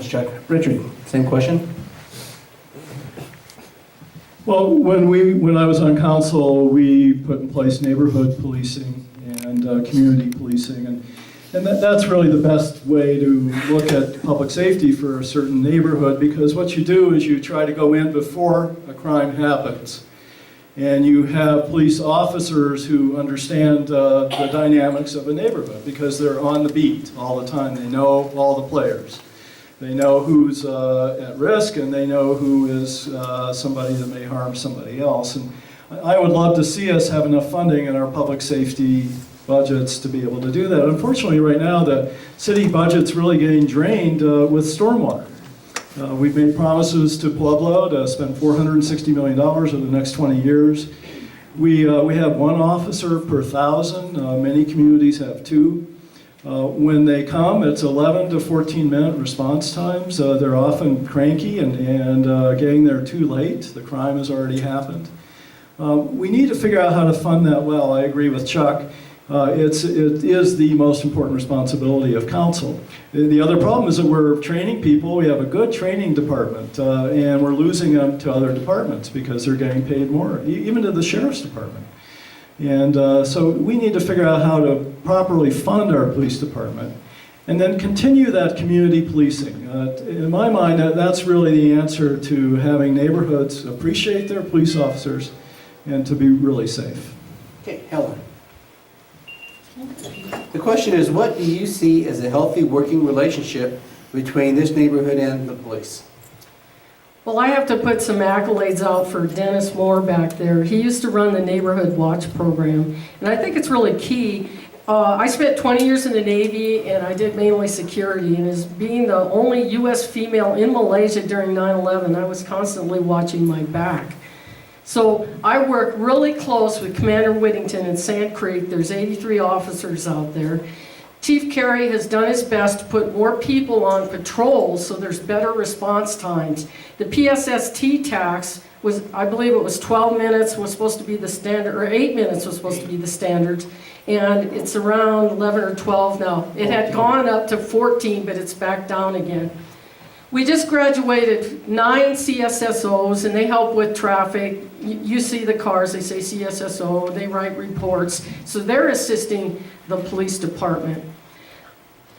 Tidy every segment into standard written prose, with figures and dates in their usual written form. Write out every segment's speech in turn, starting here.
Chuck. Richard, same question? Well, when I was on council, we put in place neighborhood policing and community policing, and that's really the best way to look at public safety for a certain neighborhood, because what you do is you try to go in before a crime happens, and you have police officers who understand the dynamics of a neighborhood because they're on the beat all the time. They know all the players. They know who's at risk, and they know who is somebody that may harm somebody else. And I would love to see us have enough funding in our public safety budgets to be able to do that. Unfortunately, right now, the city budget's really getting drained with stormwater. We've made promises to Pueblo to spend $460 million over the next 20 years. We have one officer per 1,000. Many communities have two. When they come, it's 11 to 14-minute response times. They're often cranky and getting there too late. The crime has already happened. We need to figure out how to fund that well. I agree with Chuck. It is the most important responsibility of council. The other problem is that we're training people. We have a good training department, and we're losing them to other departments because they're getting paid more, even to the sheriff's department. And so we need to figure out how to properly fund our police department and then continue that community policing. In my mind, that's really the answer to having neighborhoods appreciate their police officers and to be really safe. Okay, Helen. The question is, what do you see as a healthy working relationship between this neighborhood and the police? Well, I have to put some accolades out for Dennis Moore back there. He used to run the Neighborhood Watch program, and I think it's really key. I spent 20 years in the Navy, and I did mainly security, and as being the only U.S. female in Malaysia during 9/11, I was constantly watching my back. So I work really close with Commander Whittington in Sand Creek. There's 83 officers out there. Chief Carey has done his best to put more people on patrol so there's better response times. The PSST tax was, I believe it was 12 minutes was supposed to be the standard, or 8 minutes was supposed to be the standard, and it's around 11 or 12 now. It had gone up to 14, but it's back down again. We just graduated 9 CSSOs, and they help with traffic. You see the cars, they say CSSO, they write reports. So they're assisting the police department.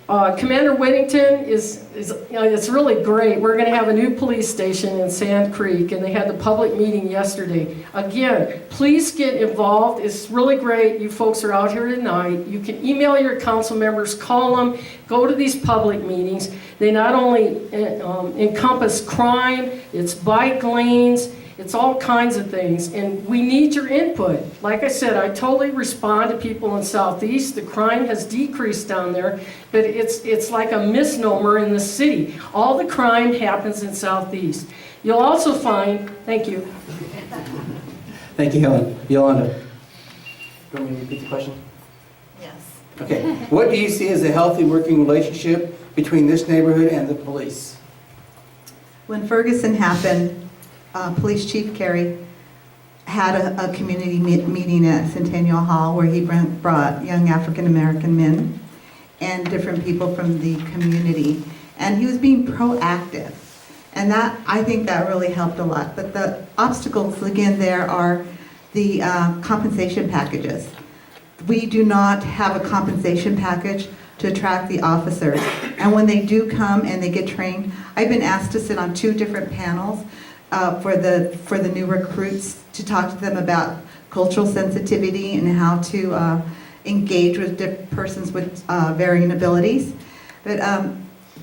Commander Whittington it's really great. We're going to have a new police station in Sand Creek, and they had the public meeting yesterday. Again, please get involved. It's really great. You folks are out here tonight. You can email your council members, call them, go to these public meetings. They not only encompass crime, it's bike lanes, it's all kinds of things, and we need your input. Like I said, I totally respond to people in Southeast. The crime has decreased down there, but it's like a misnomer in the city. All the crime happens in Southeast. You'll also find, thank you. Thank you, Helen. Yolanda. You want me to repeat the question? Yes. Okay. What do you see as a healthy working relationship between this neighborhood and the police? When Ferguson happened, Police Chief Carey had a community meeting at Centennial Hall where he brought young African American men and different people from the community, and he was being proactive, and that, I think that really helped a lot. But the obstacles again there are the compensation packages. We do not have a compensation package to attract the officers, and when they do come and they get trained, I've been asked to sit on 2 different panels for the new recruits to talk to them about cultural sensitivity and how to engage with persons with varying abilities. But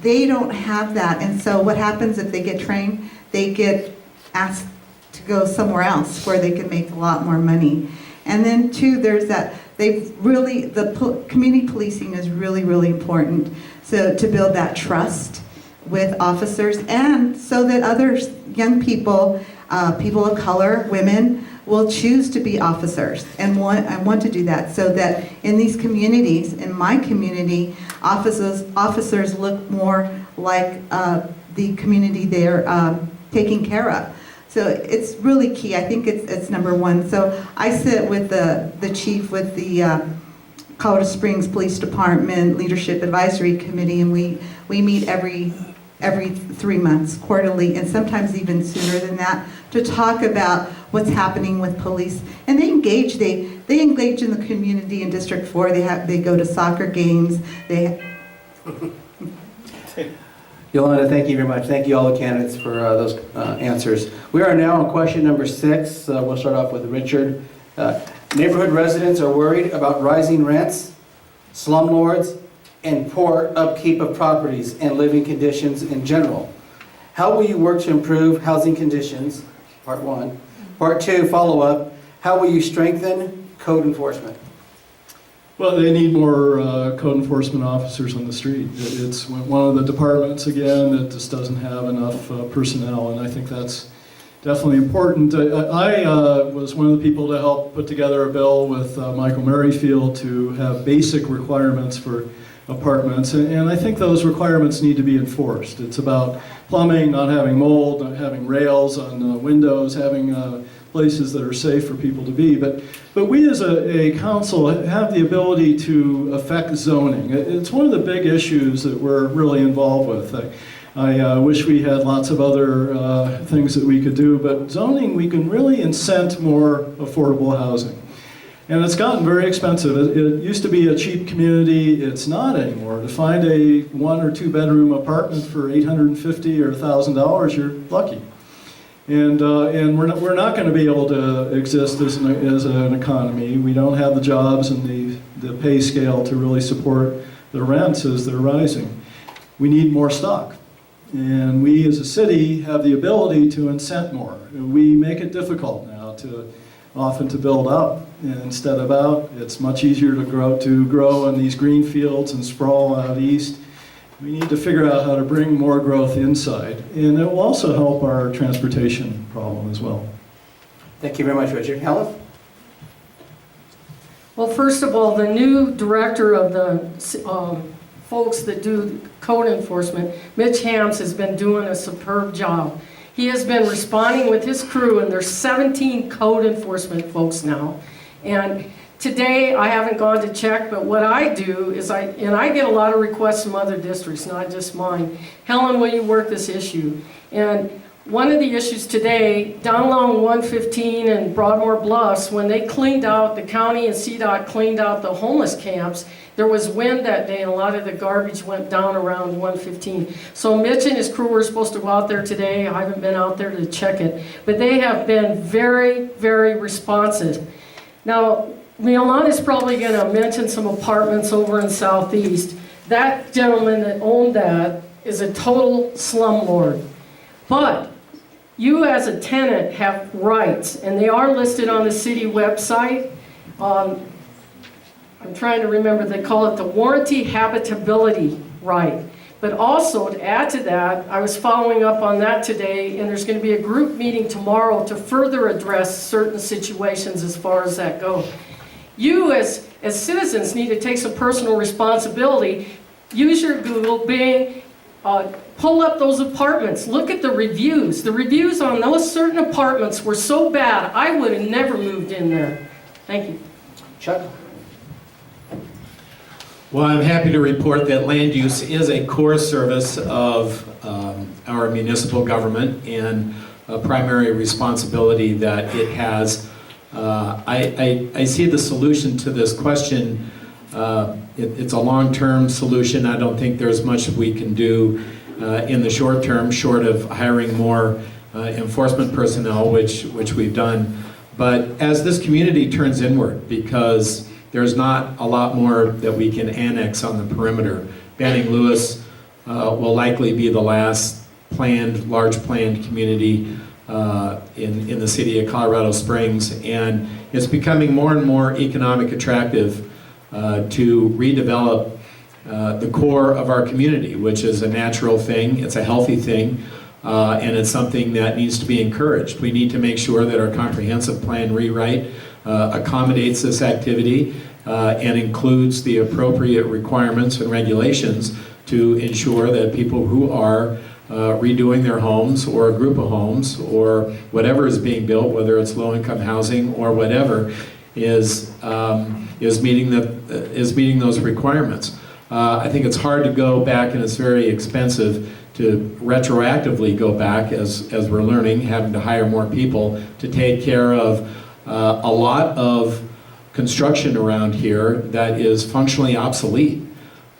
they don't have that, and so what happens if they get trained? They get asked to go somewhere else where they can make a lot more money. And then 2, there's that community policing is really, really important. So to build that trust with officers, and so that others, young people, people of color, women, will choose to be officers and want to do that, so that in these communities, in my community, officers look more like the community they're taking care of. So it's really key. I think it's number 1. So I sit with the chief with the Colorado Springs Police Department Leadership Advisory Committee, and we meet every every 3 months, quarterly, and sometimes even sooner than that, to talk about what's happening with police. And they engage in the community in District 4. They go to soccer games. Yolanda, thank you very much. Thank you all the candidates for those answers. We are now on question number 6. We'll start off with Richard. Neighborhood residents are worried about rising rents, slumlords, and poor upkeep of properties and living conditions in general. How will you work to improve housing conditions? Part 1. Part 2, follow-up. How will you strengthen code enforcement? Well, they need more code enforcement officers on the street. It's one of the departments, again, that just doesn't have enough personnel, and I think that's definitely important. I was one of the people to help put together a bill with Michael Merrifield to have basic requirements for apartments, and I think those requirements need to be enforced. It's about plumbing, not having mold, not having rails on windows, having places that are safe for people to be. But we as a council have the ability to affect zoning. It's one of the big issues that we're really involved with. I wish we had lots of other things that we could do, but zoning, we can really incent more affordable housing. And it's gotten very expensive. It used to be a cheap community. It's not anymore. To find a 1 or 2 bedroom apartment for $850 or $1,000, you're lucky. And we're not going to be able to exist as an economy. We don't have the jobs and the pay scale to really support the rents as they're rising. We need more stock. And we as a city have the ability to incent more. We make it difficult now often to build up instead of out. It's much easier to grow in these green fields and sprawl out east. We need to figure out how to bring more growth inside, and it will also help our transportation problem as well. Thank you very much, Richard. Helen? Well, first of all, the new director of the folks that do code enforcement, Mitch Hams, has been doing a superb job. He has been responding with his crew, and there's 17 code enforcement folks now. And today, I haven't gone to check, but what I do is I get a lot of requests from other districts, not just mine. Helen, will you work this issue? And one of the issues today, down along 115 and Broadmoor Bluffs, when they cleaned out, the county and CDOT cleaned out the homeless camps, there was wind that day and a lot of the garbage went down around 115. So Mitch and his crew were supposed to go out there today. I haven't been out there to check it, but they have been very, very responsive. Now, Yolanda's probably going to mention some apartments over in Southeast. That gentleman that owned that is a total slumlord. But you as a tenant have rights, and they are listed on the city website. I'm trying to remember, they call it the warranty habitability right. But also, to add to that, I was following up on that today, and there's going to be a group meeting tomorrow to further address certain situations as far as that goes. You as citizens need to take some personal responsibility. Use your Google, Bing, pull up those apartments. Look at the reviews. The reviews on those certain apartments were so bad, I would have never moved in there. Thank you. Chuck? Well, I'm happy to report that land use is a core service of our municipal government and a primary responsibility that it has. I see the solution to this question. It's a long-term solution. I don't think there's much we can do in the short term, short of hiring more enforcement personnel, which we've done. But as this community turns inward, because there's not a lot more that we can annex on the perimeter. Banning Lewis will likely be the last large planned community in the city of Colorado Springs, and it's becoming more and more economic attractive to redevelop the core of our community, which is a natural thing, it's a healthy thing, and it's something that needs to be encouraged. We need to make sure that our comprehensive plan rewrite accommodates this activity and includes the appropriate requirements and regulations to ensure that people who are redoing their homes or a group of homes or whatever is being built, whether it's low-income housing or whatever, is meeting those requirements. I think it's hard to go back, and it's very expensive to retroactively go back, as we're learning, having to hire more people to take care of a lot of construction around here that is functionally obsolete.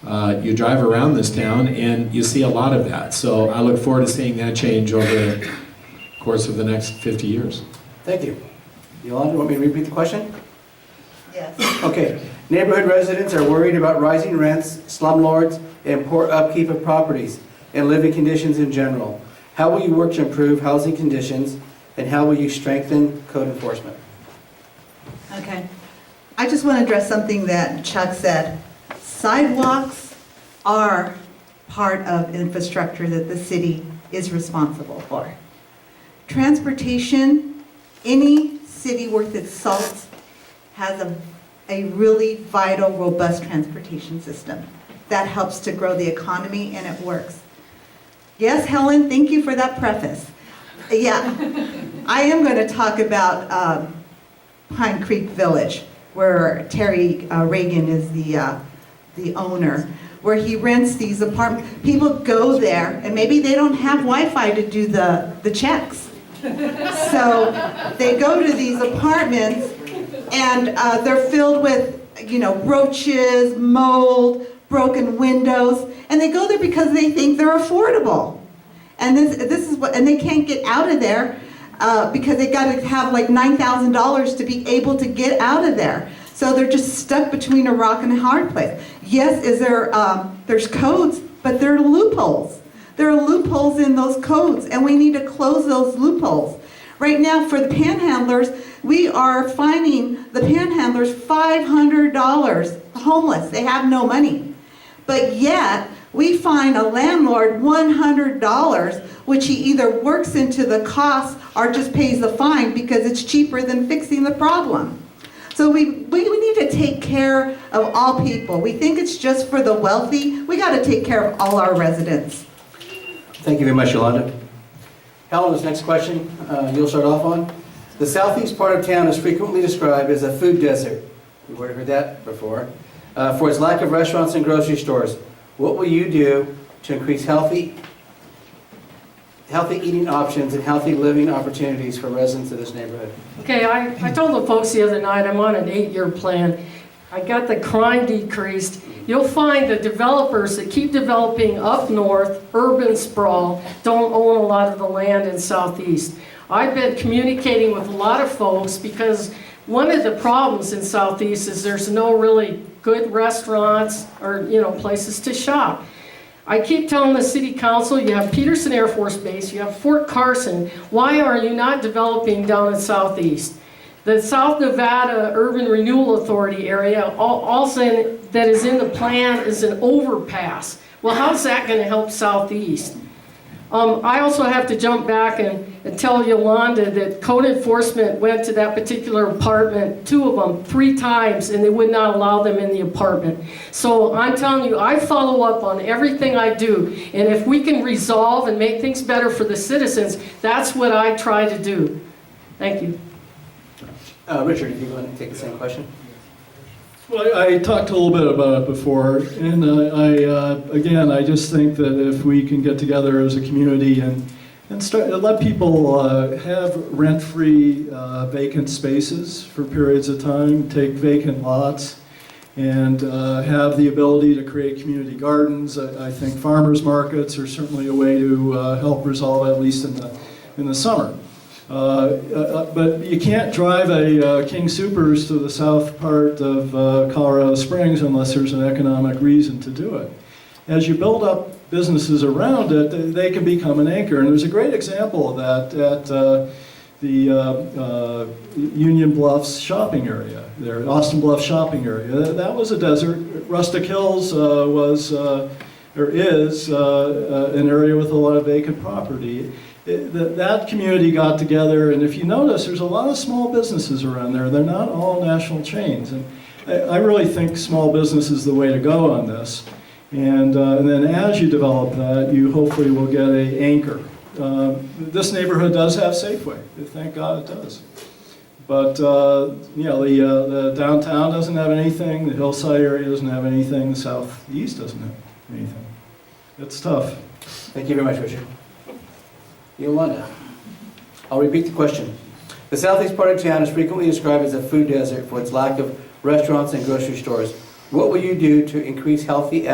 You drive around this town and you see a lot of that. So I look forward to seeing that change over the course of the next 50 years. Thank you. Yolanda, want me to repeat the question? Yes. Okay. Neighborhood residents are worried about rising rents, slumlords, and poor upkeep of properties and living conditions in general. How will you work to improve housing conditions, and how will you strengthen code enforcement? Okay. I just want to address something that Chuck said. Sidewalks are part of infrastructure that the city is responsible for. Transportation, any city worth its salt has a really vital, robust transportation system. That helps to grow the economy, and it works. Yes, Helen, thank you for that preface. Yeah, I am going to talk about Pine Creek Village, where Terry Reagan is the owner, where he rents these apartments. People go there, and maybe they don't have Wi-Fi to do the checks. So they go to these apartments, and they're filled with, roaches, mold, broken windows, and they go there because they think they're affordable. And this is what, and they can't get out of there because they got to have like $9,000 to be able to get out of there. So they're just stuck between a rock and a hard place. Yes, there's codes, but there are loopholes. There are loopholes in those codes, and we need to close those loopholes. Right now, for the panhandlers, we are fining the panhandlers $500, homeless. They have no money. But yet, we fine a landlord $100, which he either works into the cost or just pays the fine because it's cheaper than fixing the problem. So we need to take care of all people. We think it's just for the wealthy. We got to take care of all our residents. Thank you very much, Yolanda. Helen, this next question you'll start off on. The southeast part of town is frequently described as a food desert. We've already heard that before. For its lack of restaurants and grocery stores. What will you do to increase healthy eating options and healthy living opportunities for residents of this neighborhood? Okay, I told the folks the other night I'm on an 8-year plan. I got the crime decreased. You'll find the developers that keep developing up north, urban sprawl, don't own a lot of the land in southeast. I've been communicating with a lot of folks because one of the problems in southeast is there's no really good restaurants or places to shop. I keep telling the city council, you have Peterson Air Force Base, you have Fort Carson. Why are you not developing down in southeast? The South Nevada Urban Renewal Authority area, also that is in the plan is an overpass. Well, how's that going to help southeast? I also have to jump back and tell Yolanda that code enforcement went to that particular apartment, 2 of them, 3 times, and they would not allow them in the apartment. So I'm telling you, I follow up on everything I do, and if we can resolve and make things better for the citizens, that's what I try to do. Thank you. Richard, if you want to take the same question. Well, I talked a little bit about it before, and I just think that if we can get together as a community and let people have rent-free vacant spaces for periods of time, take vacant lots, and have the ability to create community gardens. I think farmers markets are certainly a way to help resolve, at least in the summer. But you can't drive a King Soopers to the south part of Colorado Springs unless there's an economic reason to do it. As you build up businesses around it, they can become an anchor. And there's a great example of that at the Union Bluffs shopping area, there, Austin Bluffs shopping area. That was a desert. Rustic Hills is an area with a lot of vacant property. That community got together, and if you notice, there's a lot of small businesses around there. They're not all national chains, and I really think small business is the way to go on this. And then as you develop that, you hopefully will get an anchor. This neighborhood does have Safeway. Thank God it does. But the downtown doesn't have anything. The hillside area doesn't have anything. The southeast doesn't have anything. It's tough. Thank you very much, Richard. Yolanda, I'll repeat the question. The southeast part of town is frequently described as a food desert for its lack of restaurants and grocery stores. What will you do to increase healthy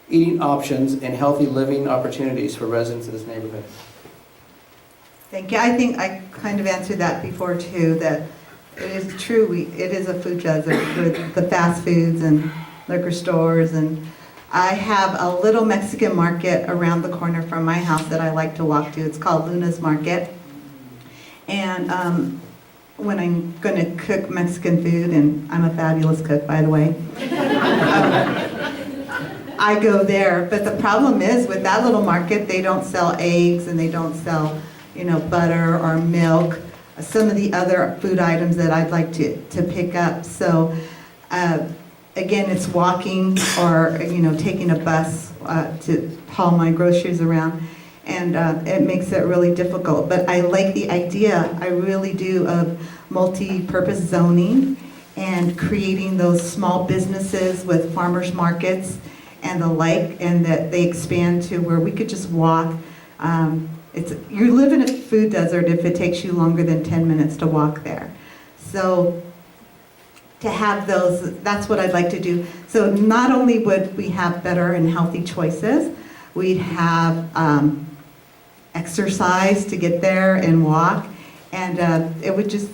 eating options and healthy living opportunities for residents of this neighborhood? Thank you. I think I kind of answered that before too, that it is true, it is a food desert with the fast foods and liquor stores. And I have a little Mexican market around the corner from my house that I like to walk to. It's called Luna's Market. And when I'm going to cook Mexican food, and I'm a fabulous cook, by the way, I go there. But the problem is with that little market, they don't sell eggs and they don't sell, butter or milk, some of the other food items that I'd like to pick up. So again, it's walking or, taking a bus to haul my groceries around. And it makes it really difficult. But I like the idea, I really do, of multi-purpose zoning and creating those small businesses with farmers markets and the like, and that they expand to where we could just walk. You live in a food desert if it takes you longer than 10 minutes to walk there. So to have those, that's what I'd like to do. So not only would we have better and healthy choices, we'd have exercise to get there and walk, and it would just,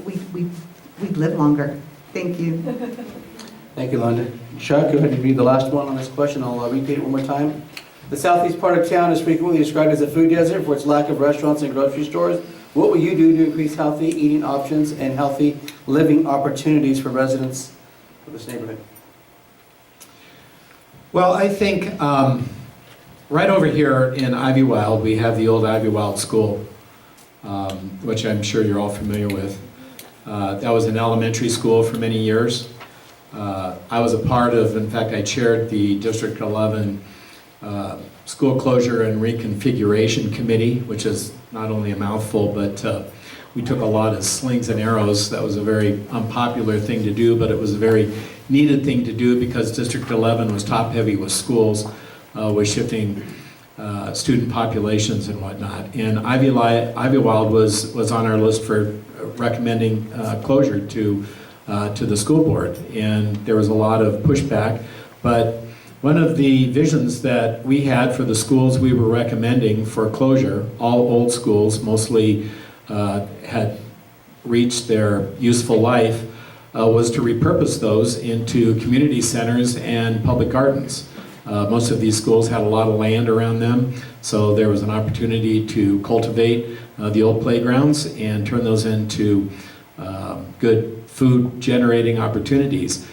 we'd live longer. Thank you. Thank you, Londa. Chuck, go ahead and read the last one on this question. I'll repeat it one more time. The southeast part of town is frequently described as a food desert for its lack of restaurants and grocery stores. What will you do to increase healthy eating options and healthy living opportunities for residents of this neighborhood? Well, I think right over here in Ivywild, we have the old Ivywild School, which I'm sure you're all familiar with. That was an elementary school for many years. I was a part of, in fact, I chaired the District 11 School Closure and Reconfiguration Committee, which is not only a mouthful, but we took a lot of slings and arrows. That was a very unpopular thing to do, but it was a very needed thing to do because District 11 was top-heavy with schools, with shifting student populations and whatnot. And Ivywild was on our list for recommending closure to the school board, and there was a lot of pushback. But one of the visions that we had for the schools we were recommending for closure, all old schools, mostly had reached their useful life, was to repurpose those into community centers and public gardens. Most of these schools had a lot of land around them, so there was an opportunity to cultivate the old playgrounds and turn those into good food generating opportunities.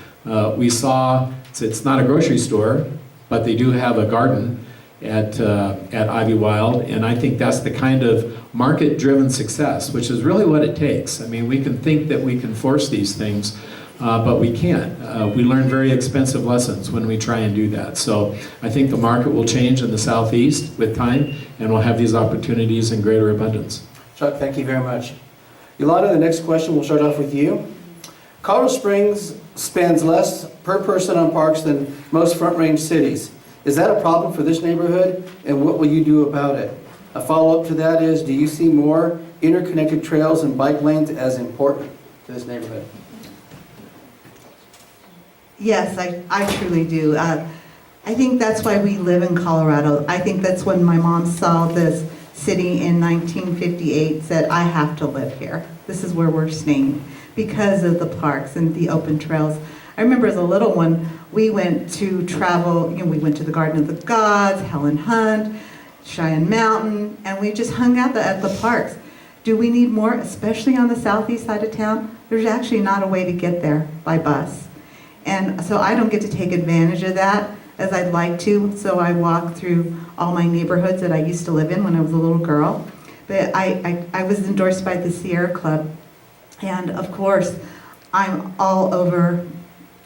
We saw, it's not a grocery store, but they do have a garden at Ivywild, and I think that's the kind of market-driven success, which is really what it takes. I mean, we can think that we can force these things, but we can't. We learn very expensive lessons when we try and do that. So I think the market will change in the southeast with time, and we'll have these opportunities in greater abundance. Chuck, thank you very much. Yolanda, the next question, we'll start off with you. Colorado Springs spends less per person on parks than most Front Range cities. Is that a problem for this neighborhood, and what will you do about it? A follow-up to that is, do you see more interconnected trails and bike lanes as important to this neighborhood? Yes, I truly do. I think that's why we live in Colorado. I think that's when my mom saw this city in 1958, said, I have to live here. This is where we're staying because of the parks and the open trails. I remember as a little one, we went to travel, we went to the Garden of the Gods, Helen Hunt, Cheyenne Mountain, and we just hung out at the parks. Do we need more, especially on the southeast side of town? There's actually not a way to get there by bus. And so I don't get to take advantage of that as I'd like to, so I walk through all my neighborhoods that I used to live in when I was a little girl. But I was endorsed by the Sierra Club, and of course, I'm all over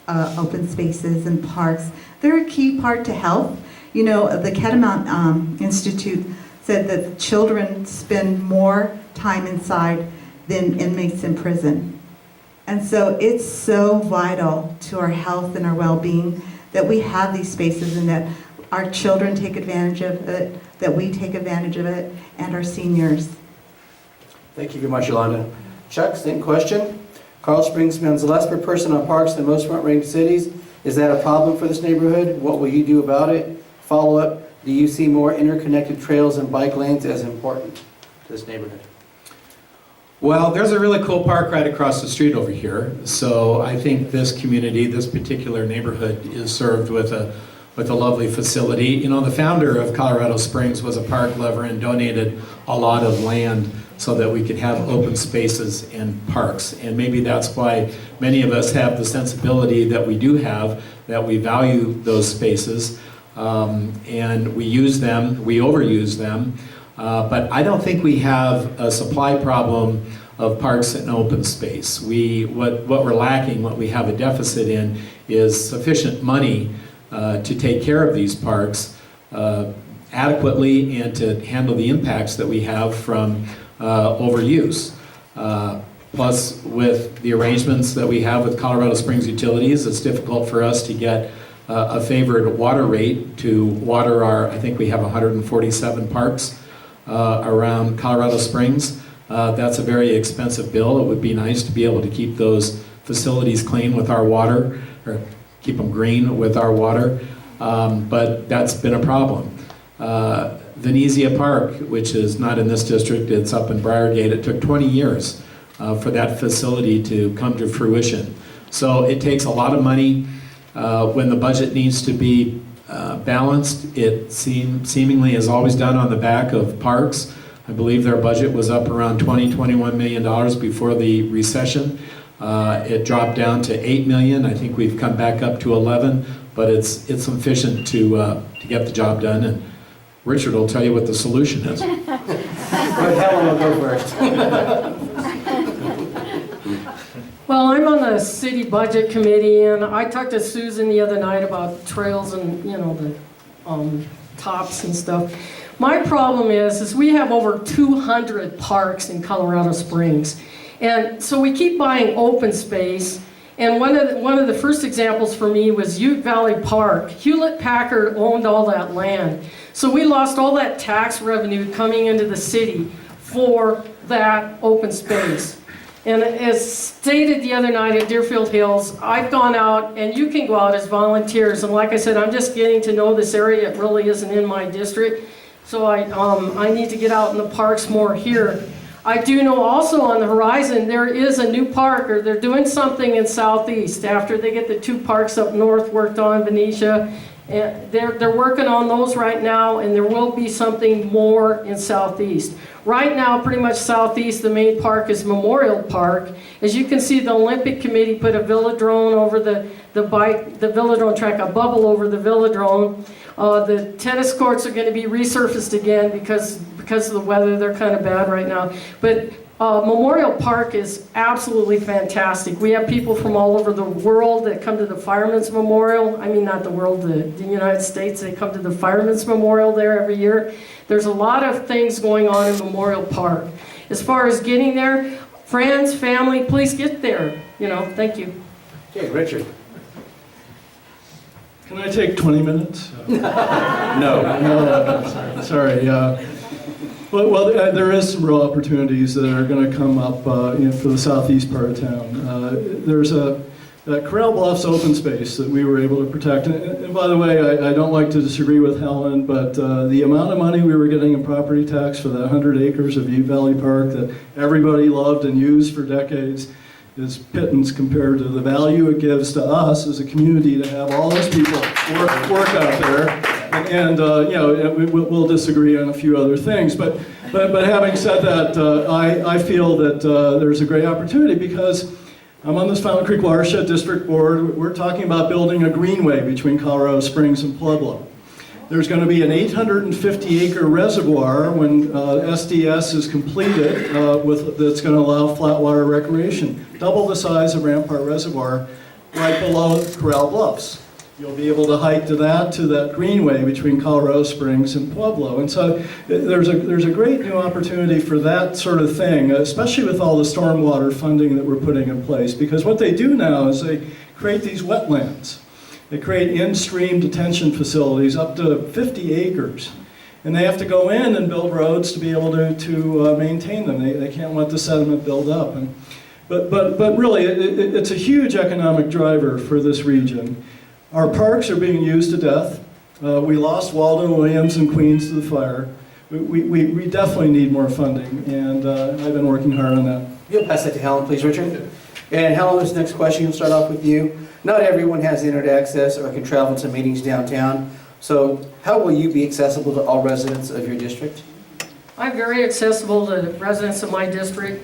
open spaces and parks. They're a key part to health. The Catamount Institute said that children spend more time inside than inmates in prison. And so it's so vital to our health and our well-being that we have these spaces, and that our children take advantage of it, that we take advantage of it, and our seniors. Thank you very much, Yolanda. Chuck, same question. Colorado Springs spends less per person on parks than most front-range cities. Is that a problem for this neighborhood? What will you do about it? Follow-up, do you see more interconnected trails and bike lanes as important to this neighborhood? Well, there's a really cool park right across the street over here. So I think this community, this particular neighborhood is served with a lovely facility. You know, the founder of Colorado Springs was a park lover and donated a lot of land so that we could have open spaces and parks. And maybe that's why many of us have the sensibility that we do have, that we value those spaces, and we use them, we overuse them. But I don't think we have a supply problem of parks and open space. What we're lacking, what we have a deficit in, is sufficient money to take care of these parks adequately and to handle the impacts that we have from overuse. Plus, with the arrangements that we have with Colorado Springs Utilities, it's difficult for us to get a favored water rate to water our, I think we have 147 parks around Colorado Springs. That's a very expensive bill. It would be nice to be able to keep those facilities clean with our water, or keep them green with our water, but that's been a problem. Venezia Park, which is not in this district, it's up in Briargate, it took 20 years for that facility to come to fruition. So it takes a lot of money. When the budget needs to be balanced, it seemingly is always done on the back of parks. I believe their budget was up around $21 million before the recession. It dropped down to $8 million. I think we've come back up to 11, but it's sufficient to get the job done. And Richard will tell you what the solution is. But Helen will go first. Well, I'm on the city budget committee, and I talked to Susan the other night about trails and, you know, the tops and stuff. My problem is we have over 200 parks in Colorado Springs. And so we keep buying open space. And one of the first examples for me was Ute Valley Park. Hewlett-Packard owned all that land. So we lost all that tax revenue coming into the city for that open space. And as stated the other night at Deerfield Hills, I've gone out, and you can go out as volunteers. And like I said, I'm just getting to know this area. It really isn't in my district. So I need to get out in the parks more here. I do know also on the horizon there is a new park, or they're doing something in Southeast after they get the 2 parks up north worked on, Venetia. And they're working on those right now, and there will be something more in Southeast. Right now, pretty much Southeast, the main park is Memorial Park. As you can see, the Olympic Committee put a velodrome over the velodrome track, a bubble over the velodrome. The tennis courts are going to be resurfaced again because of the weather. They're kind of bad right now. But Memorial Park is absolutely fantastic. We have people from all over the world that come to the Firemen's Memorial. I mean, not the world, the United States. They come to the Firemen's Memorial there every year. There's a lot of things going on in Memorial Park. As far as getting there, friends, family, please get there. Thank you. Okay, Richard. Can I take 20 minutes? No. Sorry. Well, there is some real opportunities that are going to come up for the southeast part of town. There's that Corral Bluffs open space that we were able to protect. And by the way, I don't like to disagree with Helen, but the amount of money we were getting in property tax for that 100 acres of Ute Valley Park that everybody loved and used for decades is pittance compared to the value it gives to us as a community to have all those people work out there. And we'll disagree on a few other things, but having said that, I feel that there's a great opportunity because I'm on this Fountain Creek Watershed District Board. We're talking about building a greenway between Colorado Springs and Pueblo. There's going to be an 850-acre reservoir when SDS is completed that's going to allow flat water recreation, double the size of Rampart Reservoir, right below Corral Bluffs. You'll be able to hike to that greenway between Colorado Springs and Pueblo. And so there's a great new opportunity for that sort of thing, especially with all the stormwater funding that we're putting in place. Because what they do now is they create these wetlands. They create in-stream detention facilities up to 50 acres. And they have to go in and build roads to be able to maintain them. They can't let the sediment build up. But really, it's a huge economic driver for this region. Our parks are being used to death. We lost Waldo, Williams, and Queens to the fire. We definitely need more funding, and I've been working hard on that. You'll pass that to Helen, please, Richard. And Helen, this next question, we'll start off with you. Not everyone has internet access or can travel to meetings downtown. So how will you be accessible to all residents of your district? I'm very accessible to the residents of my district.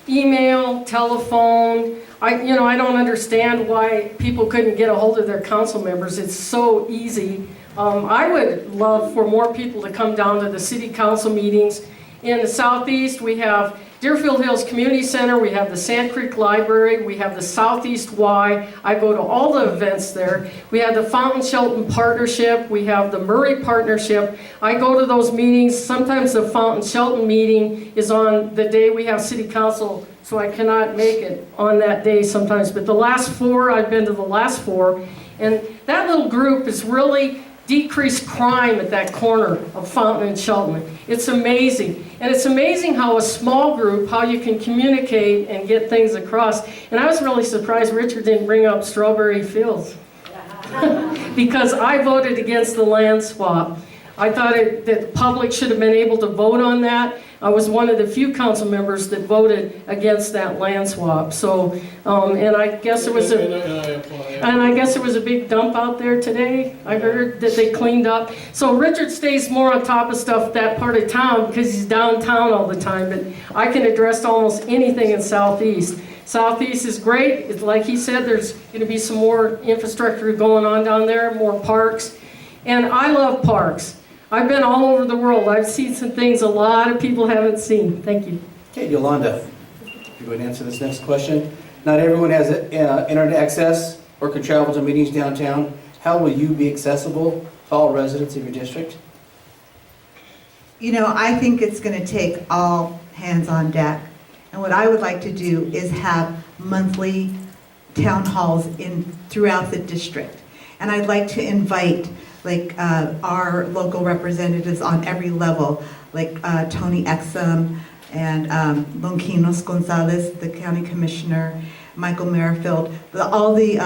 Email, telephone. I don't understand why people couldn't get a hold of their council members. It's so easy. I would love for more people to come down to the city council meetings. In the southeast, we have Deerfield Hills Community Center, we have the Sand Creek Library, we have the Southeast Y. I go to all the events there. We have the Fountain Shelton Partnership, we have the Murray Partnership. I go to those meetings. Sometimes the Fountain Shelton meeting is on the day we have city council, so I cannot make it on that day sometimes. But the last four, I've been to the last four, and that little group has really decreased crime at that corner of Fountain and Shelton. It's amazing. And it's amazing how a small group, how you can communicate and get things across. And I was really surprised Richard didn't bring up Strawberry Fields. Because I voted against the land swap. I thought that the public should have been able to vote on that. I was one of the few council members that voted against that land swap. So, and I guess there was a big dump out there today. I heard that they cleaned up. So Richard stays more on top of stuff that part of town because he's downtown all the time. But I can address almost anything in Southeast. Southeast is great. It's like he said, there's going to be some more infrastructure going on down there, more parks. And I love parks. I've been all over the world. I've seen some things a lot of people haven't seen. Thank you. Okay, Yolanda, you would answer this next question. Not everyone has internet access or can travel to meetings downtown. How will you be accessible to all residents of your district? I think it's going to take all hands on deck. And what I would like to do is have monthly town halls throughout the district. And I'd like to invite our local representatives on every level, like Tony Exum and Lonquinos Gonzalez, the county commissioner, Michael Merrifield, all the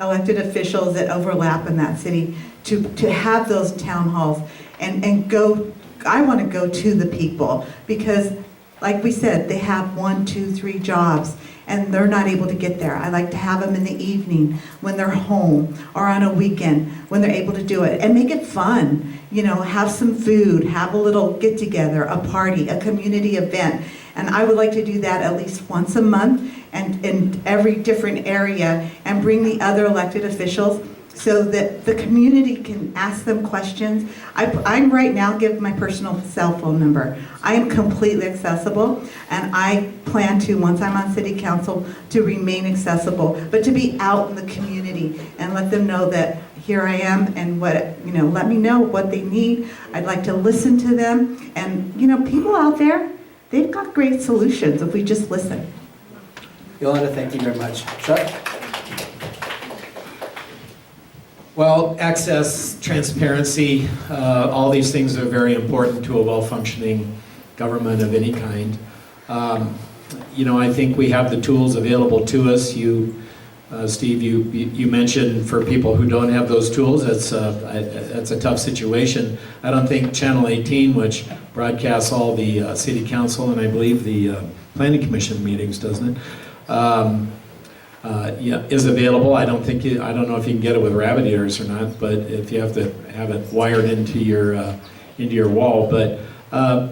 elected officials that overlap in that city to have those town halls and go. I want to go to the people because, like we said, they have 1, 2, 3 jobs and they're not able to get there. I like to have them in the evening when they're home or on a weekend when they're able to do it and make it fun. Have some food, have a little get together, a party, a community event. And I would like to do that at least once a month and in every different area and bring the other elected officials so that the community can ask them questions. I'm right now give my personal cell phone number. I am completely accessible, and I plan to, once I'm on city council, to remain accessible, but to be out in the community and let them know that here I am and let me know what they need. I'd like to listen to them, and people out there, they've got great solutions if we just listen. Yolanda, thank you very much. Chuck? Well, access, transparency, all these things are very important to a well-functioning government of any kind. I think we have the tools available to us. Steve, you mentioned for people who don't have those tools, that's a tough situation. I don't think Channel 18, which broadcasts all the city council and I believe the planning commission meetings, doesn't it? Is available. I don't know if you can get it with rabbit ears or not, but if you have to have it wired into your wall. But I'm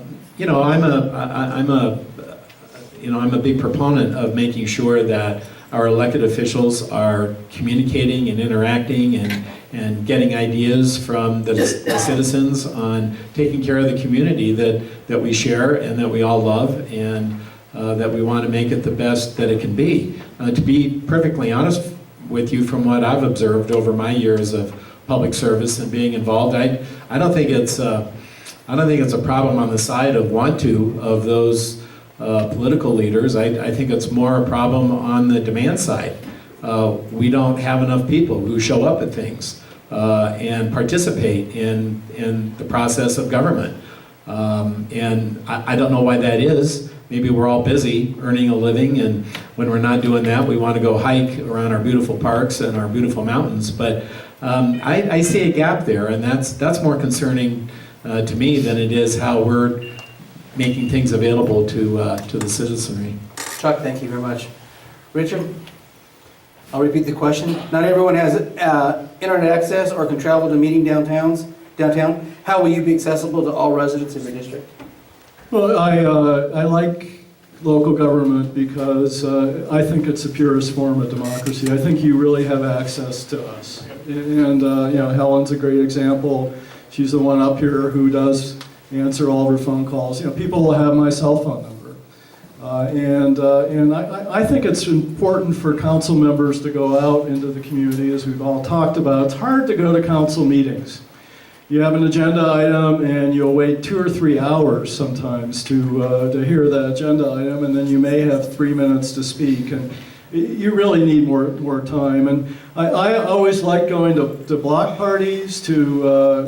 a big proponent of making sure that our elected officials are communicating and interacting and getting ideas from the citizens on taking care of the community that we share and that we all love and that we want to make it the best that it can be. To be perfectly honest with you, from what I've observed over my years of public service and being involved, I don't think it's a problem on the side of of those political leaders. I think it's more a problem on the demand side we don't have enough people who show up at things and participate in the process of government. And I don't know why that is. Maybe we're all busy earning a living, and when we're not doing that, we want to go hike around our beautiful parks and our beautiful mountains. But I see a gap there, and that's more concerning to me than it is how we're making things available to the citizenry. Chuck, thank you very much. Richard, I'll repeat the question. Not everyone has internet access or can travel to meeting downtown. How will you be accessible to all residents of your district? Well, I like local government because I think it's the purest form of democracy. I think you really have access to us. And Helen's a great example. She's the one up here who does answer all of her phone calls. People will have my cell phone number. And I think it's important for council members to go out into the community, as we've all talked about. It's hard to go to council meetings. You have an agenda item and you'll wait 2 or 3 hours sometimes to hear that agenda item, and then you may have 3 minutes to speak, and you really need more time. And I always like going to block parties, to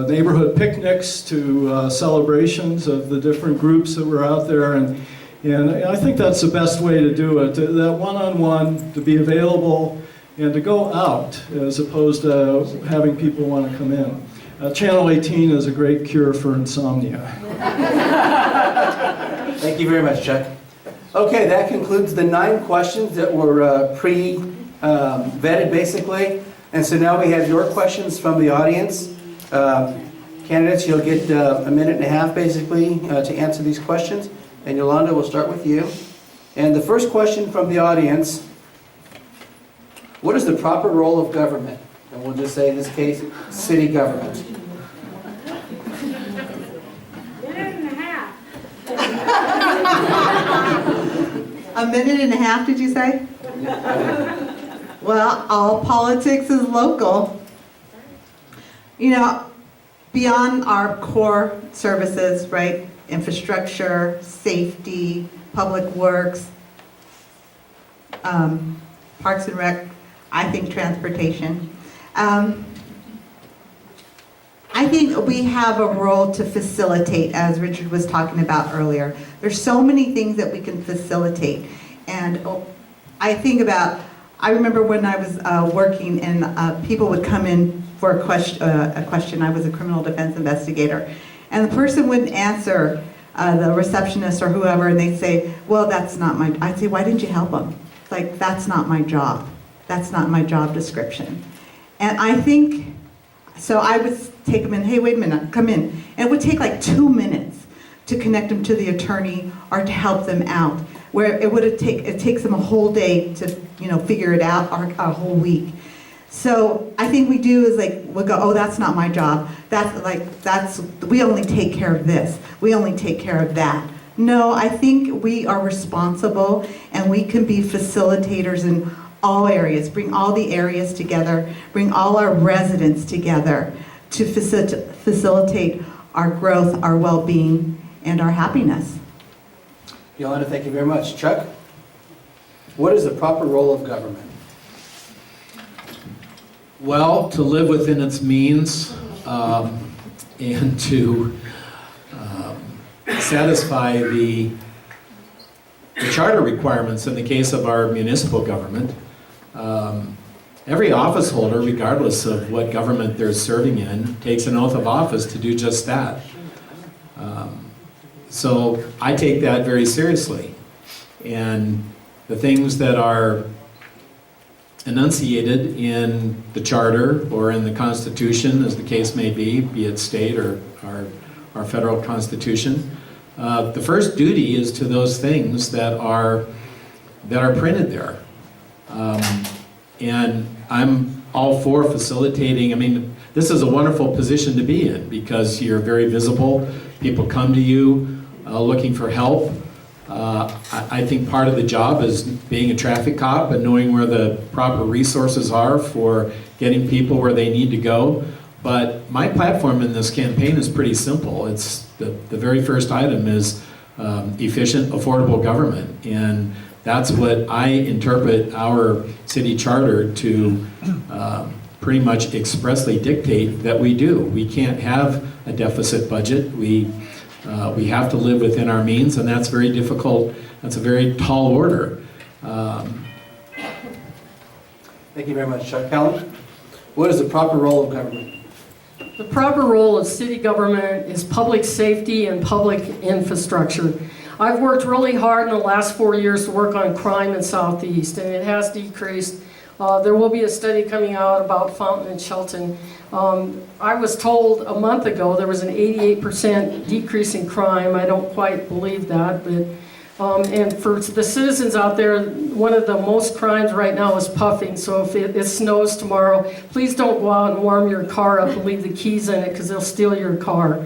neighborhood picnics, to celebrations of the different groups that were out there, and I think that's the best way to do it, that one-on-one, to be available and to go out as opposed to having people want to come in. Channel 18 is a great cure for insomnia. Thank you very much, Chuck. Okay, that concludes the 9 questions that were pre-vetted, basically. And so now we have your questions from the audience. Candidates, you'll get a minute and a half, basically, to answer these questions. And Yolanda, we'll start with you. And the first question from the audience: what is the proper role of government? And we'll just say, in this case, city government. A minute and a half, did you say? Well, all politics is local. Beyond our core services, right? Infrastructure, safety, public works, parks and rec, I think transportation. I think we have a role to facilitate, as Richard was talking about earlier. There's so many things that we can facilitate. And I remember when I was working and people would come in for a question. I was a criminal defense investigator. And the person wouldn't answer, the receptionist or whoever, and they'd say, well, that's not my, I'd say, why didn't you help them? Like, that's not my job. That's not my job description. And I think, so I would take them in, hey, wait a minute, come in. And it would take like 2 minutes to connect them to the attorney or to help them out, where it takes them a whole day to, figure it out, or a whole week. So I think we do is we'll go, oh, that's not my job. We only take care of this. We only take care of that. No, I think we are responsible and we can be facilitators in all areas, bring all the areas together, bring all our residents together to facilitate our growth, our well-being, and our happiness. Yolanda, thank you very much. Chuck, what is the proper role of government? Well, to live within its means and to satisfy the charter requirements in the case of our municipal government. Every office holder, regardless of what government they're serving in, takes an oath of office to do just that. So I take that very seriously. And the things that are enunciated in the charter or in the Constitution, as the case may be it state or our federal Constitution, the first duty is to those things that are printed there. And I'm all for facilitating. I mean, this is a wonderful position to be in because you're very visible. People come to you looking for help. I think part of the job is being a traffic cop and knowing where the proper resources are for getting people where they need to go. But my platform in this campaign is pretty simple. It's the very first item is efficient, affordable government. And that's what I interpret our city charter to pretty much expressly dictate that we do. We can't have a deficit budget. We have to live within our means, and that's very difficult. That's a very tall order. Thank you very much, Chuck. Helen, what is the proper role of government? The proper role of city government is public safety and public infrastructure. I've worked really hard in the last 4 years to work on crime in Southeast, and it has decreased. There will be a study coming out about Fountain and Shelton. I was told a month ago there was an 88% decrease in crime. I don't quite believe that, but and for the citizens out there, one of the most crimes right now is puffing. So if it snows tomorrow, please don't go out and warm your car up and leave the keys in it, because they'll steal your car.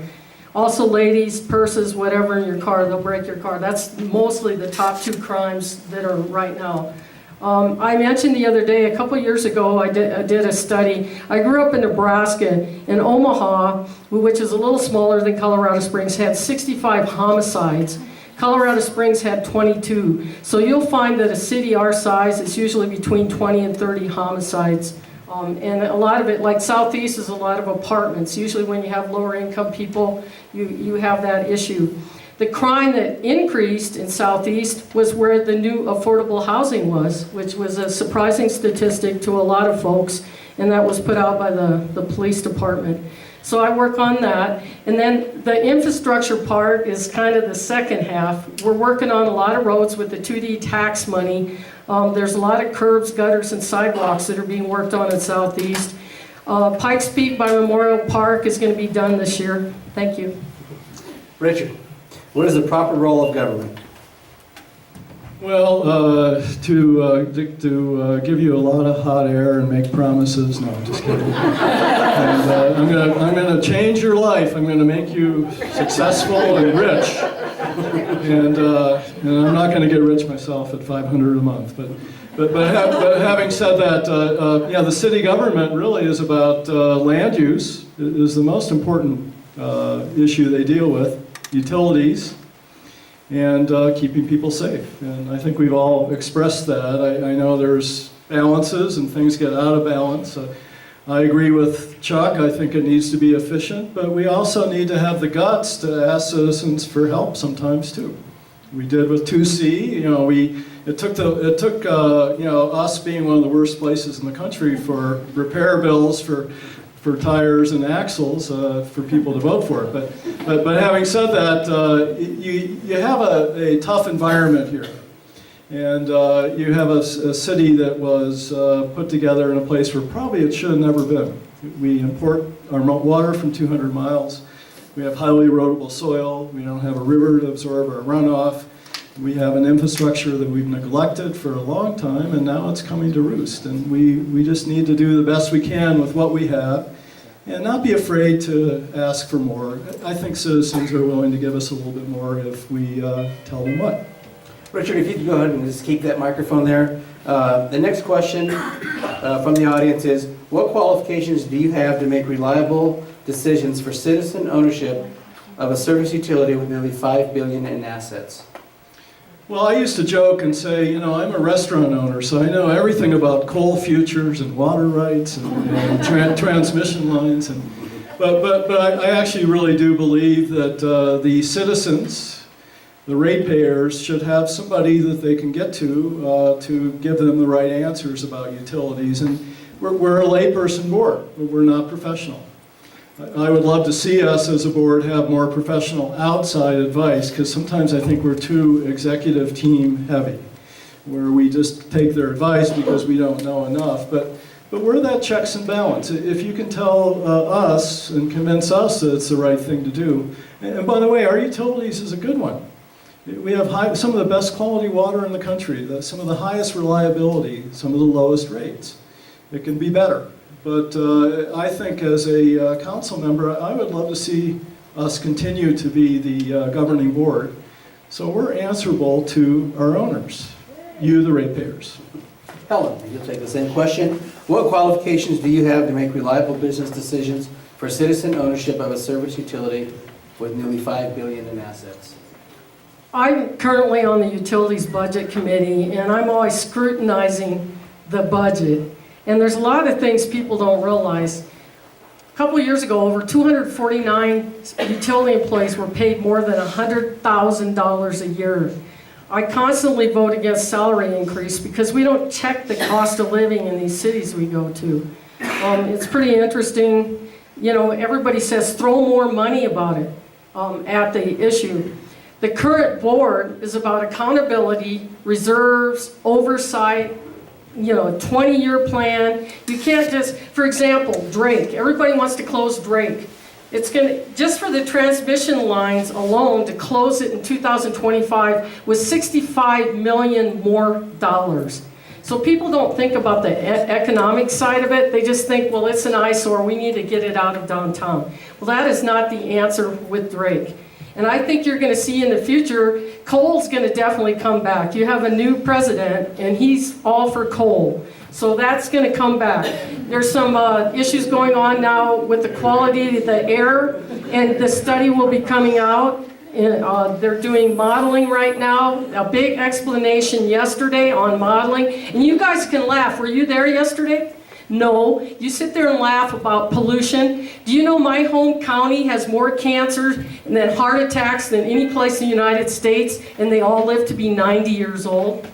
Also, ladies, purses, whatever in your car, they'll break your car. That's mostly the top 2 crimes that are right now. I mentioned the other day, a couple years ago, I did a study. I grew up in Nebraska, and Omaha, which is a little smaller than Colorado Springs, had 65 homicides. Colorado Springs had 22. So you'll find that a city our size is usually between 20 and 30 homicides. And a lot of it, like Southeast, is a lot of apartments. Usually when you have lower income people, you have that issue. The crime that increased in Southeast was where the new affordable housing was, which was a surprising statistic to a lot of folks, and that was put out by the police department. So I work on that. And then the infrastructure part is kind of the second half. We're working on a lot of roads with the 2D tax money. There's a lot of curbs, gutters, and sidewalks that are being worked on in Southeast. Pikes Peak by Memorial Park is going to be done this year. Thank you. Richard, what is the proper role of government? Well, to give you a lot of hot air and make promises. No, I'm just kidding. And I'm gonna change your life. I'm gonna make you successful and rich. And I'm not gonna get rich myself at $500 a month. But having said that, yeah, the city government really is about land use. It is the most important issue they deal with. Utilities. And keeping people safe. And I think we've all expressed that. I know there's balances and things get out of balance. I agree with Chuck. I think it needs to be efficient, but we also need to have the guts to ask citizens for help sometimes too. We did with 2C. You know, it took you know, us being one of the worst places in the country for repair bills for tires and axles for people to vote for it. But having said that, you have a tough environment here. And you have a city that was put together in a place where probably it should have never been. We import our water from 200 miles. We have highly erodible soil. We don't have a river to absorb our runoff. We have an infrastructure that we've neglected for a long time, and now it's coming to roost. And we just need to do the best we can with what we have and not be afraid to ask for more. I think citizens are willing to give us a little bit more if we tell them what. Richard, if you could go ahead and just keep that microphone there. The next question from the audience is, what qualifications do you have to make reliable decisions for citizen ownership of a service utility with nearly $5 billion in assets? Well, I used to joke and say, you know, I'm a restaurant owner, so I know everything about coal futures and water rights and transmission lines. But I actually really do believe that the citizens, the ratepayers, should have somebody that they can get to give them the right answers about utilities. And we're a layperson board, but we're not professional. I would love to see us as a board have more professional outside advice, because sometimes I think we're too executive team heavy, where we just take their advice because we don't know enough. But we're that checks and balance. If you can tell us and convince us that it's the right thing to do. And by the way, our utilities is a good one. We have some of the best quality water in the country, some of the highest reliability, some of the lowest rates. It can be better. But I think as a council member, I would love to see us continue to be the governing board. So we're answerable to our owners, you, the ratepayers. Helen, you'll take the same question. What qualifications do you have to make reliable business decisions for citizen ownership of a service utility with nearly $5 billion in assets? I'm currently on the Utilities Budget Committee, and I'm always scrutinizing the budget. And there's a lot of things people don't realize. A couple of years ago, over 249 utility employees were paid more than $100,000 a year. I constantly vote against salary increase because we don't check the cost of living in these cities we go to. It's pretty interesting. You know, everybody says throw more money about it at the issue. The current board is about accountability, reserves, oversight, you know, a 20-year plan. You can't just, for example, Drake. Everybody wants to close Drake. It's going to, just for the transmission lines alone, to close it in 2025 was $65 million more dollars. So people don't think about the economic side of it. They just think, well, it's an eyesore. We need to get it out of downtown. Well, that is not the answer with Drake. And I think you're going to see in the future, coal's going to definitely come back. You have a new president, and he's all for coal. So that's going to come back. There's some issues going on now with the quality of the air, and the study will be coming out. They're doing modeling right now, a big explanation yesterday on modeling. And you guys can laugh. Were you there yesterday? No. You sit there and laugh about pollution. Do you know my home county has more cancers and then heart attacks than any place in the United States, and they all live to be 90 years old?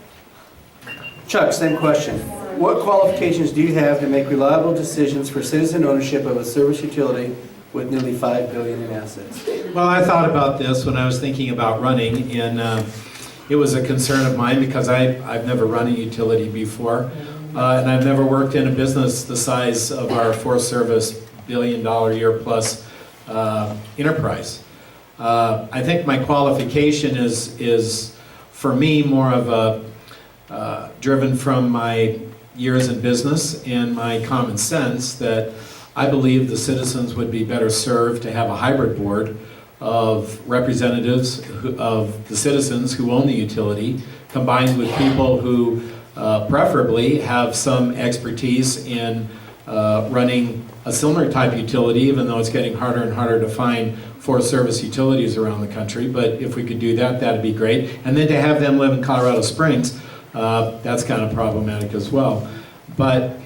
Chuck, same question. What qualifications do you have to make reliable decisions for citizen ownership of a service utility with nearly $5 billion in assets? Well, I thought about this when I was thinking about running, and it was a concern of mine because I've never run a utility before. And I've never worked in a business the size of our Forest Service billion-dollar-a-year-plus enterprise. I think my qualification is for me, more of a driven from my years in business and my common sense that I believe the citizens would be better served to have a hybrid board of representatives of the citizens who own the utility, combined with people who preferably have some expertise in running a similar type utility, even though it's getting harder and harder to find Forest Service utilities around the country. But if we could do that, that'd be great. And then to have them live in Colorado Springs, that's kind of problematic as well. But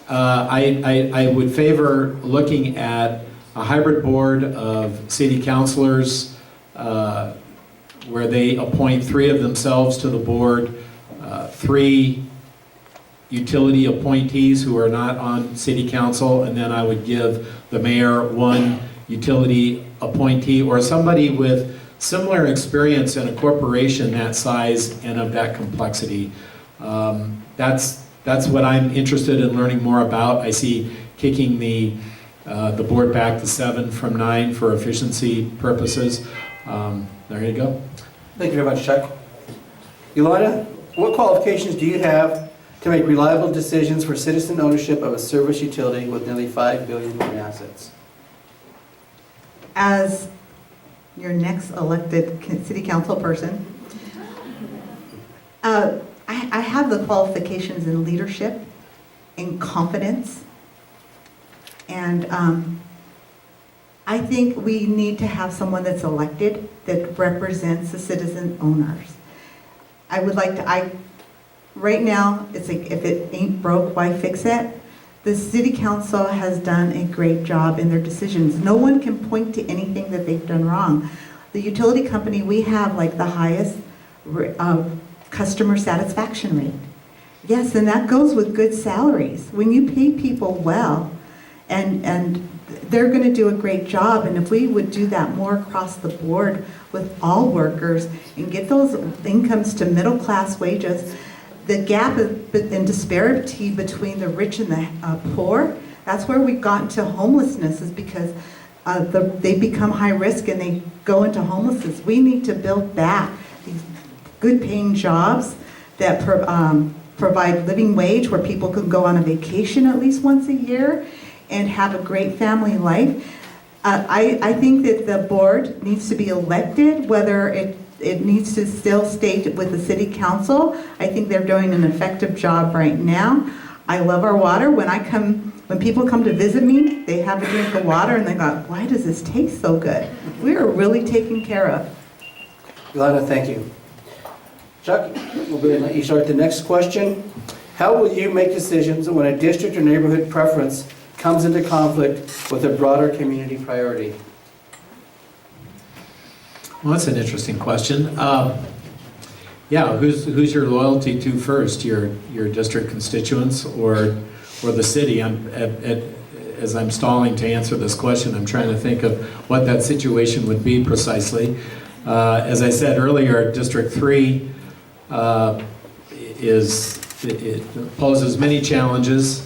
I would favor looking at a hybrid board of city councilors where they appoint 3 of themselves to the board, 3 utility appointees who are not on city council, and then I would give the mayor 1 utility appointee or somebody with similar experience in a corporation that size and of that complexity. That's what I'm interested in learning more about. I see kicking the board back to 7 from 9 for efficiency purposes. There you go. Thank you very much, Chuck. Yolanda, what qualifications do you have to make reliable decisions for citizen ownership of a service utility with nearly $5 billion in assets? As your next elected city council person, I have the qualifications in leadership, in confidence, and I think we need to have someone that's elected that represents the citizen owners. I would like to, right now, it's like if it ain't broke, why fix it? The city council has done a great job in their decisions. No one can point to anything that they've done wrong. The utility company, we have like the highest customer satisfaction rate. Yes, and that goes with good salaries. When you pay people well, and they're going to do a great job, and if we would do that more across the board with all workers and get those incomes to middle class wages, the gap in disparity between the rich and the poor, that's where we've gotten to homelessness, is because they become high risk and they go into homelessness. We need to build back these good paying jobs that provide living wage where people can go on a vacation at least once a year and have a great family life. I think that the board needs to be elected, whether it needs to still stay with the city council. I think they're doing an effective job right now. I love our water. When people come to visit me, they have a drink of water and they go, why does this taste so good? We are really taken care of. Yolanda, thank you. Chuck, we'll go ahead and let you start the next question. How will you make decisions when a district or neighborhood preference comes into conflict with a broader community priority? Well, that's an interesting question. Yeah, who's your loyalty to first? Your district constituents or the city? As I'm stalling to answer this question, I'm trying to think of what that situation would be precisely. As I said earlier, District 3 it poses many challenges.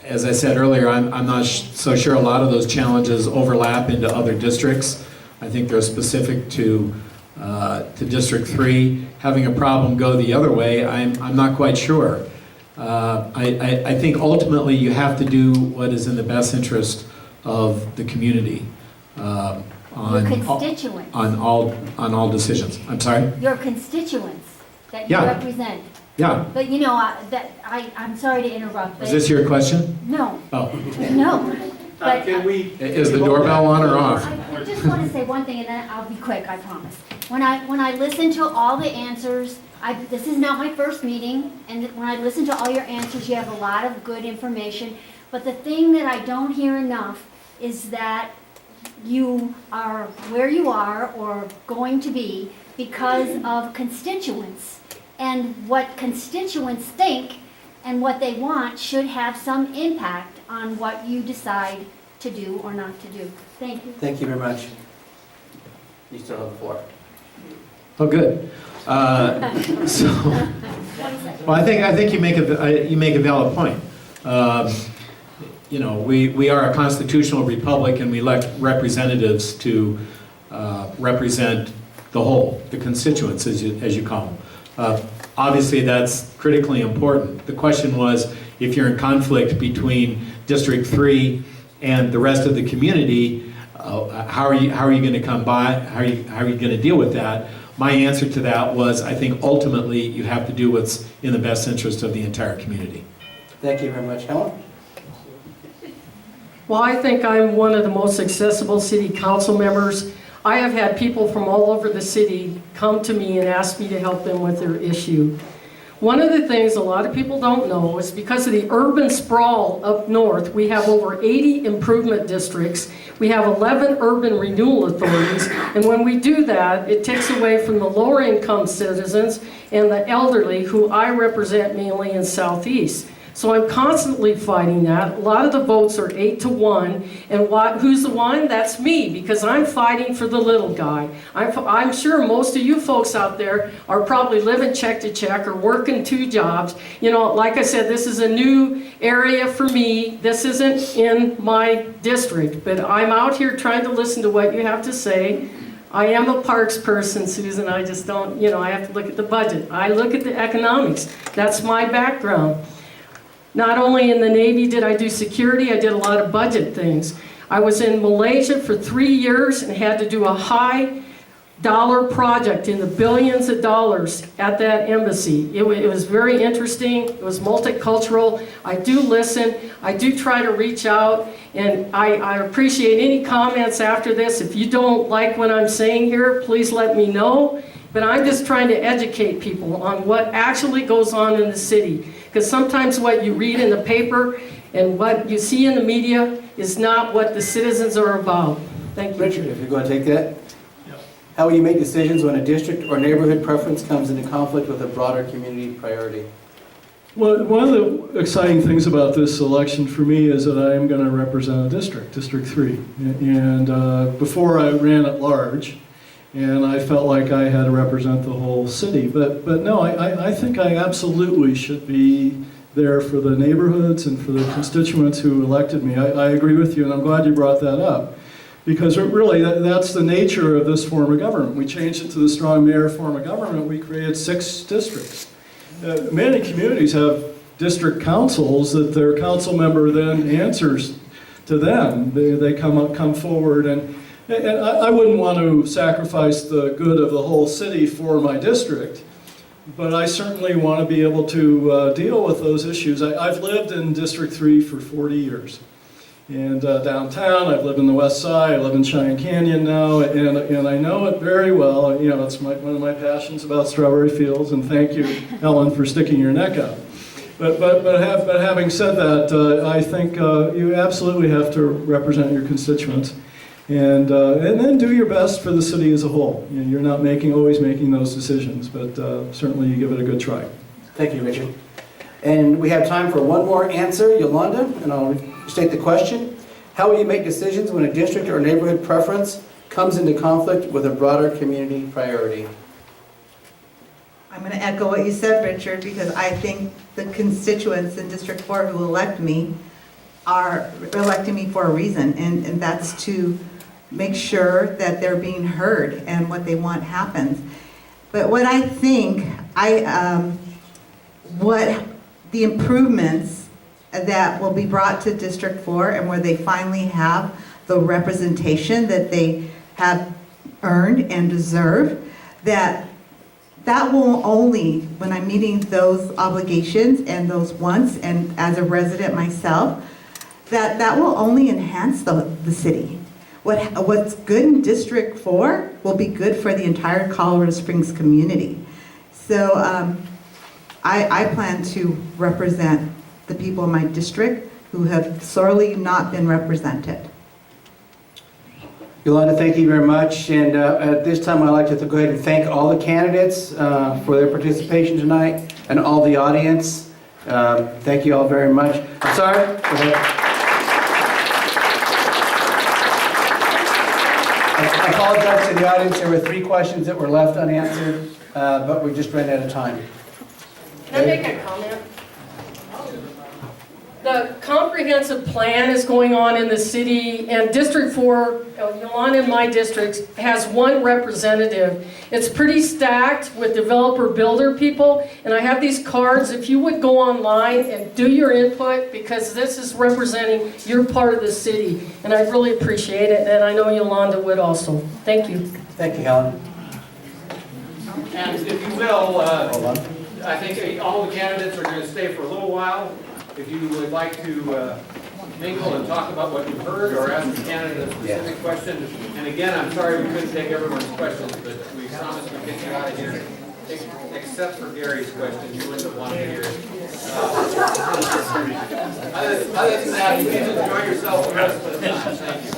As I said earlier, I'm not so sure a lot of those challenges overlap into other districts. I think they're specific to District 3. Having a problem go the other way, I'm not quite sure. I think ultimately you have to do what is in the best interest of the community Your constituents. on all decisions. I'm sorry? Your constituents that you Yeah. represent. Yeah. But you know, I'm sorry to interrupt, but. Is this your question? No, Oh. no. But Is the doorbell on or off? I just want to say one thing and then I'll be quick, I promise. When I listen to all the answers, this is not my first meeting, and when I listen to all your answers, you have a lot of good information. But the thing that I don't hear enough is that you are where you are or going to be because of constituents. And what constituents think and what they want should have some impact on what you decide to do or not to do. Thank you. Thank you very much. You still have the floor. Oh, good. So, well, I think you make a valid point. You know, we are a constitutional republic, and we elect representatives to represent the whole, the constituents, as you call them. Obviously, that's critically important. The question was, if you're in conflict between District 3 and the rest of the community, how are you going to come by? How are you going to deal with that? My answer to that was, I think ultimately you have to do what's in the best interest of the entire community. Thank you very much. Helen? Well, I think I'm one of the most accessible city council members. I have had people from all over the city come to me and ask me to help them with their issue. One of the things a lot of people don't know is because of the urban sprawl up north, we have over 80 improvement districts. We have 11 urban renewal authorities. And when we do that, it takes away from the lower income citizens and the elderly, who I represent mainly in Southeast. So I'm constantly fighting that. A lot of the votes are 8-1, and who's the one? That's me, because I'm fighting for the little guy. I'm sure most of you folks out there are probably living check to check or working 2 jobs. You know, like I said, this is a new area for me. This isn't in my district, but I'm out here trying to listen to what you have to say. I am a parks person, Susan. I just don't, you know, I have to look at the budget. I look at the economics. That's my background. Not only in the Navy did I do security, I did a lot of budget things. I was in Malaysia for 3 years and had to do a high dollar project in the billions of dollars at that embassy. It was very interesting. It was multicultural. I do listen. I do try to reach out, and I appreciate any comments after this. If you don't like what I'm saying here, please let me know. But I'm just trying to educate people on what actually goes on in the city. Because sometimes what you read in the paper and what you see in the media is not what the citizens are about. Thank you. Richard, if you're going to take that. How will you make decisions when a district or neighborhood preference comes into conflict with a broader community priority? Well, one of the exciting things about this election for me is that I am going to represent a district, District 3. And before I ran at large, and I felt like I had to represent the whole city. But no, I think I absolutely should be there for the neighborhoods and for the constituents who elected me. I agree with you, and I'm glad you brought that up. Because really, that's the nature of this form of government. We changed it to the strong mayor form of government. We created 6 districts. Many communities have district councils that their council member then answers to them. They come forward, and I wouldn't want to sacrifice the good of the whole city for my district, but I certainly want to be able to deal with those issues. I've lived in District 3 for 40 years. And downtown, I've lived in the West Side, I live in Cheyenne Canyon now, and I know it very well. You know, it's one of my passions about strawberry fields, and thank you, Ellen, for sticking your neck out. But having said that, I think you absolutely have to represent your constituents, and then do your best for the city as a whole. You know, you're not always making those decisions, but certainly you give it a good try. Thank you, Richard. And we have time for one more answer, Yolanda, and I'll state the question. How will you make decisions when a district or neighborhood preference comes into conflict with a broader community priority? I'm going to echo what you said, Richard, because I think the constituents in District 4 who elect me are electing me for a reason, and that's to make sure that they're being heard and what they want happens. But what I think, what the improvements that will be brought to District 4 and where they finally have the representation that they have earned and deserve, that will only, when I'm meeting those obligations and those wants, and as a resident myself, that will only enhance the city. What's good in District 4 will be good for the entire Colorado Springs community. So I plan to represent the people in my district who have sorely not been represented. Yolanda, thank you very much. And at this time, I'd like to go ahead and thank all the candidates for their participation tonight and all the audience. Thank you all very much. I'm sorry. Go ahead. I apologize to the audience. There were 3 questions that were left unanswered, but we just ran out of time. Can I make a comment? The comprehensive plan is going on in the city, and District 4, Yolanda in my district, has 1 representative. It's pretty stacked with developer builder people, and I have these cards. If you would go online and do your input, because this is representing your part of the city, and I really appreciate it, and I know Yolanda would also. Thank you. Thank you, Helen. And if you will, Hold on. I think all the candidates are going to stay for a little while. If you would like to mingle and talk about what you've heard or ask the candidate a specific question. And again, I'm sorry we couldn't take everyone's questions, but we promised we'd get you out of here. Except for Gary's question, you wouldn't have wanted to hear it. Other than that, you can enjoy yourself the rest of the time. Thank you.